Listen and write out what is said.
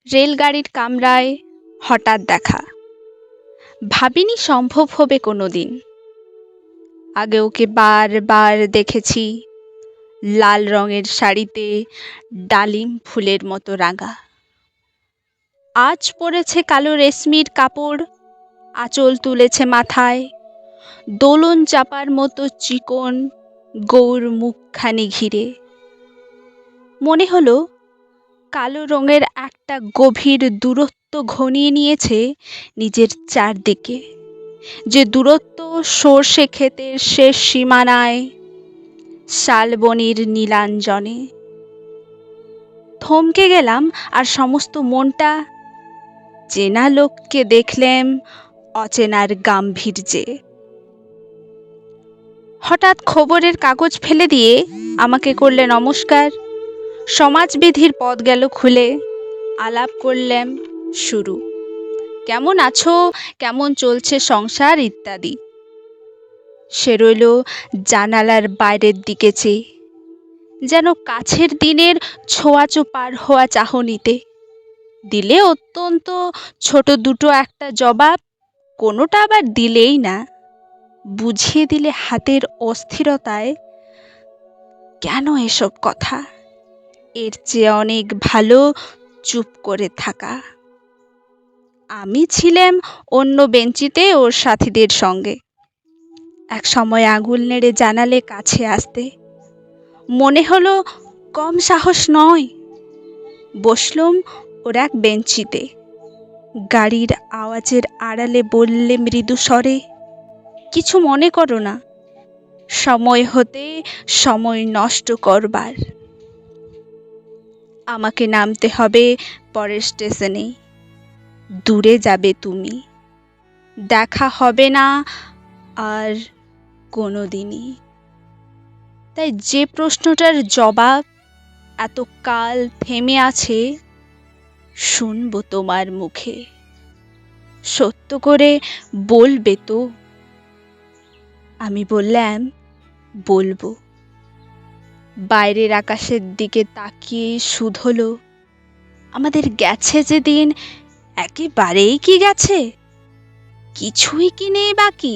রেলগাড়ির কামরায় হঠাৎ দেখা। ভাবিনি সম্ভব হবে কোনোদিন। আগে ওকে বারবার দেখেছি, লাল রঙের শাড়িতে ডালিম ফুলের মতো রাঙা। আজ পরেছে কালো রেশমির কাপড়, আঁচল তুলেছে মাথায়, দোলন চাপার মতো চিকন গৌর মুখখানি ঘিরে। মনে হলো কালো রঙের একটা গভীর দূরত্ব ঘনিয়ে নিয়েছে নিজের চারদিকে, যে দূরত্ব সর্ষে ক্ষেতের শেষ সীমানায়, শালবনির নীলাঞ্জনে। থমকে গেলাম, আর সমস্ত মনটা চেনা লোককে দেখলেম অচেনার গাম্ভীর্যে। হঠাৎ খবরের কাগজ ফেলে দিয়ে আমাকে করলে নমস্কার। সমাজবিধির পথ গেল খুলে, আলাপ করলেম শুরু। কেমন আছো, কেমন চলছে সংসার ইত্যাদি। সে রইল জানালার বাইরের দিকে চেয়ে, যেন কাছের দিনের ছোঁয়াচো পার হওয়া চাহনিতে। দিলে অত্যন্ত ছোট দুটো একটা জবাব, কোনোটা আবার দিলেই না। বুঝিয়ে দিলে হাতের অস্থিরতায়, কেন এসব কথা, এর চেয়ে অনেক ভালো চুপ করে থাকা। আমি ছিলাম অন্য বেঞ্চিতে ওর সাথীদের সঙ্গে। এক সময় আঙুল নেড়ে জানালে কাছে আসতে, মনে হলো কম সাহস নয়। বসলুম ওর এক বেঞ্চিতে। গাড়ির আওয়াজের আড়ালে বললে মৃদু স্বরে, কিছু মনে করো না, সময় হতে সময় নষ্ট করবার। আমাকে নামতে হবে পরের স্টেশনে। দূরে যাবে তুমি, দেখা হবে না আর কোনোদিনই। তাই যে প্রশ্নটার জবাব এত কাল থেমে আছে, শুনবো তোমার মুখে। সত্য করে বলবে তো? আমি বললাম, বলবো। বাইরের আকাশের দিকে তাকিয়ে শুধোলো, আমাদের গেছে যেদিন, একেবারেই কি গেছে? কিছুই কি নেই বাকি?